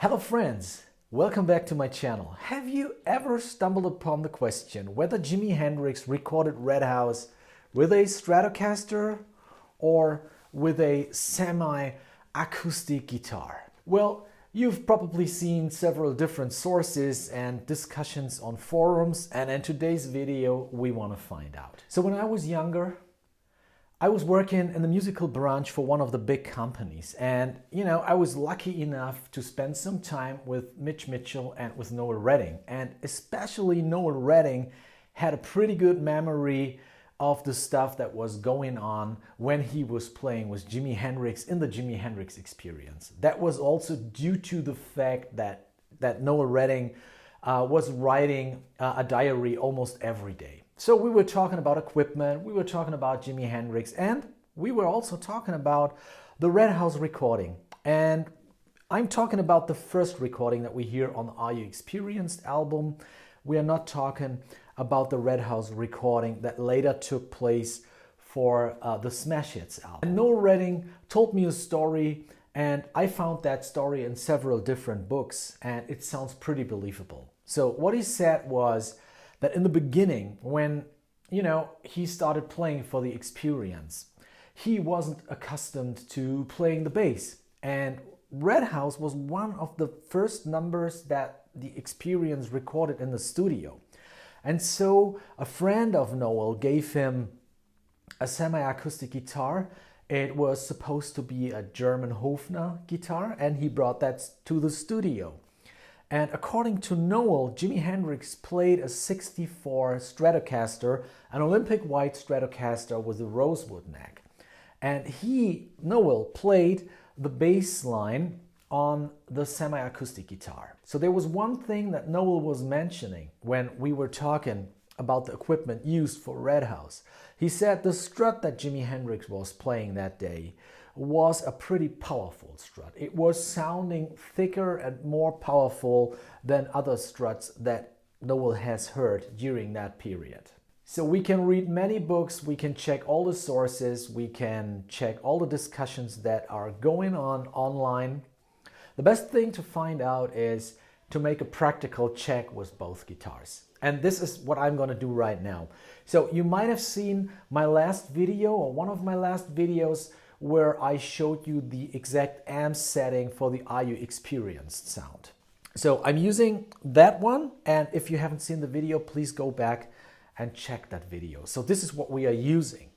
Hello friends, welcome back to my channel. Have you ever stumbled upon the question whether Jimi Hendrix recorded Red House with a Stratocaster or with a semi-acoustic guitar? Well, you've probably seen several different sources and discussions on forums, and in today's video we want to find out. So when I was younger, I was working in the musical branch for one of the big companies, and I was lucky enough to spend some time with Mitch Mitchell and with Noel Redding, and especially Noel Redding had a pretty good memory of the stuff that was going on when he was playing with Jimi Hendrix in the Jimi Hendrix Experience. That was also due to the fact that Noel Redding was writing a diary almost every day. So we were talking about equipment, we were talking about Jimi Hendrix, and we were also talking about the Red House recording. And I'm talking about the first recording that we hear on the Are You Experienced album. We are not talking about the Red House recording that later took place for the Smash Hits album. And Noel Redding told me a story, and I found that story in several different books, and it sounds pretty believable. So what he said was that in the beginning, when he started playing for the Experience, he wasn't accustomed to playing the bass. And Red House was one of the first numbers that the Experience recorded in the studio. And so a friend of Noel gave him a semi-acoustic guitar. It was supposed to be a German Hofner guitar, and he brought that to the studio. And according to Noel, Jimi Hendrix played a 64 Stratocaster, an Olympic white Stratocaster with a rosewood neck. And Noel, played the bass line on the semi-acoustic guitar. So there was one thing that Noel was mentioning when we were talking about the equipment used for Red House. He said the Strat that Jimi Hendrix was playing that day was a pretty powerful Strat. It was sounding thicker and more powerful than other Struts that Noel has heard during that period. So we can read many books, we can check all the sources, we can check all the discussions that are going on online. The best thing to find out is to make a practical check with both guitars. And this is what I'm going to do right now. So you might have seen my last video, or one of my last videos, where I showed you the exact amp setting for the Are You Experienced sound. So I'm using that one, and if you haven't seen the video, please go back and check that video. So this is what we are using.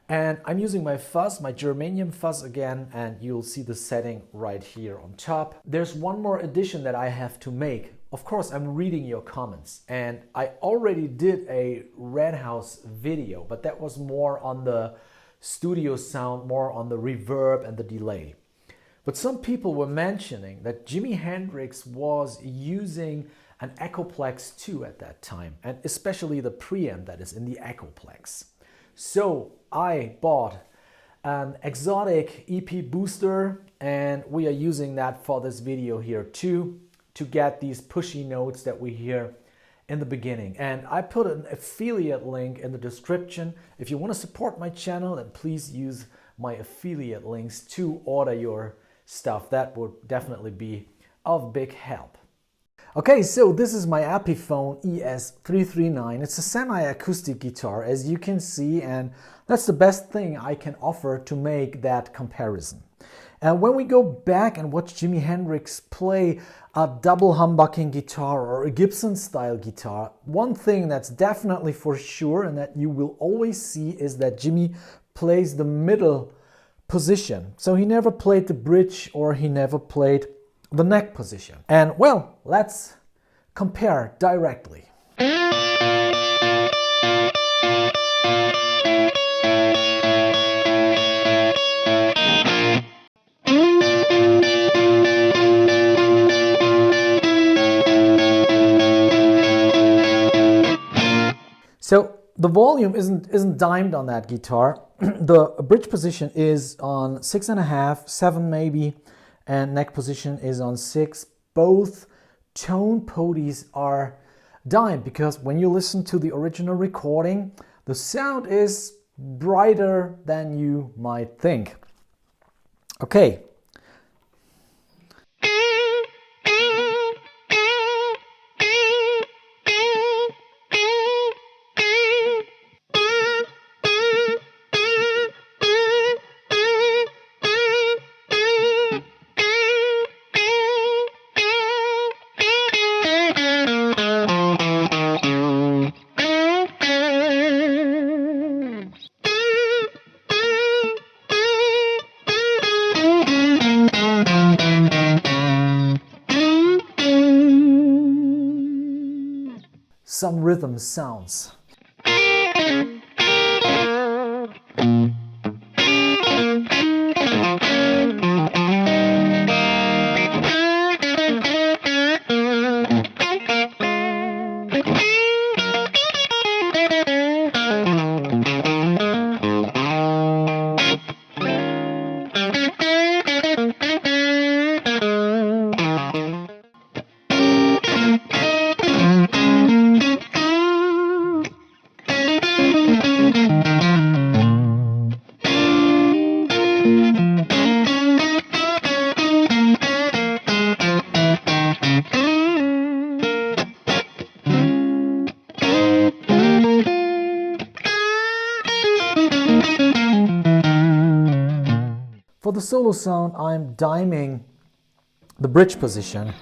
And I'm using my Fuzz, my Germanium Fuzz again, and you'll see the setting right here on top. There's one more addition that I have to make. Of course, I'm reading your comments, and I already did a Red House video, but that was more on the studio sound, more on the reverb and the delay. But some people were mentioning that Jimi Hendrix was using an Echoplex 2 at that time, and especially the preamp that is in the Echoplex. So I bought an Xotic EP Booster, and we are using that for this video here too, to get these pushy notes that we hear in the beginning. And I put an affiliate link in the description. If you want to support my channel, then please use my affiliate links to order your stuff. That would definitely be of big help. Okay, so this is my Epiphone ES339. It's a semi-acoustic guitar, as you can see, and that's the best thing I can offer to make that comparison. And when we go back and watch Jimi Hendrix play a double humbucking guitar or a Gibson style guitar, one thing that's definitely for sure and that you will always see is that Jimi plays the middle position. So he never played the bridge, or he never played the neck position. And well, let's compare directly. So the volume isn't dimed on that guitar. The bridge position is on 6.5, 7 maybe, and neck position is on 6. Both tone podies are dimed because when you listen to the original recording, the sound is brighter than you might think. Okay, some rhythm sounds. For the solo sound, I'm diming the bridge position.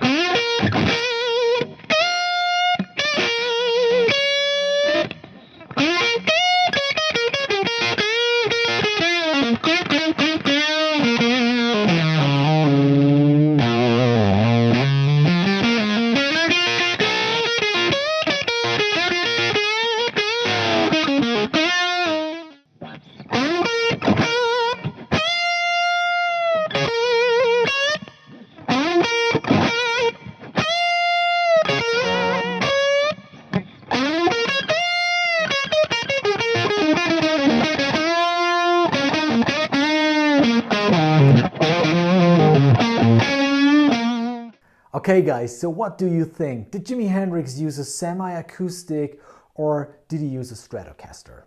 Okay guys, so what do you think? Did Jimi Hendrix use a semi-acoustic or did he use a Stratocaster?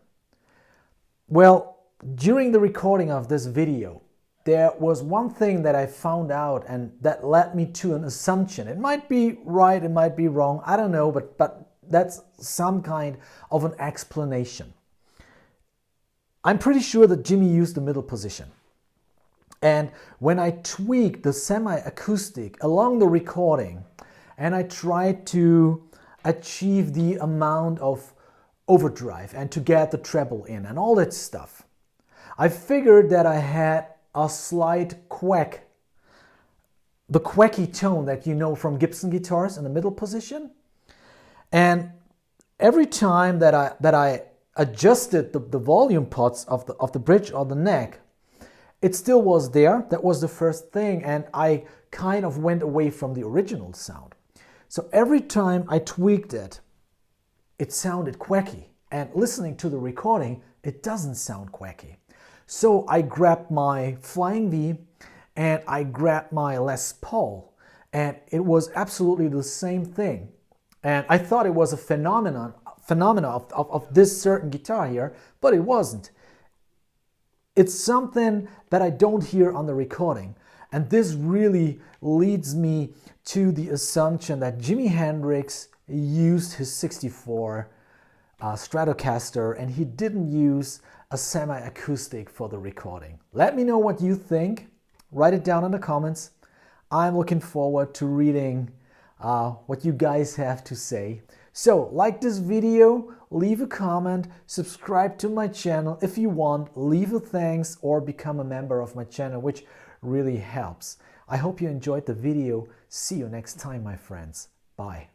Well, during the recording of this video, there was one thing that I found out and that led me to an assumption. It might be right, it might be wrong, I don't know, but that's some kind of an explanation. I'm pretty sure that Jimi used the middle position. And when I tweaked the semi-acoustic along the recording and I tried to achieve the amount of overdrive and to get the treble in and all that stuff, I figured that I had a slight quack, the quacky tone that you know from Gibson guitars in the middle position. And every time that I adjusted the volume pots of the bridge or the neck, it still was there. That was the first thing, and I kind of went away from the original sound. So every time I tweaked it, it sounded quacky. And listening to the recording, it doesn't sound quacky. So I grabbed my Flying V and I grabbed my Les Paul, and it was absolutely the same thing. And I thought it was a phenomena of this certain guitar here, but it wasn't. It's something that I don't hear on the recording. And this really leads me to the assumption that Jimi Hendrix used his 64 Stratocaster and he didn't use a semi-acoustic for the recording. Let me know what you think. Write it down in the comments. I'm looking forward to reading what you guys have to say. So, like this video, leave a comment, subscribe to my channel if you want, leave a thanks or become a member of my channel, which really helps. I hope you enjoyed the video. See you next time, my friends. Bye.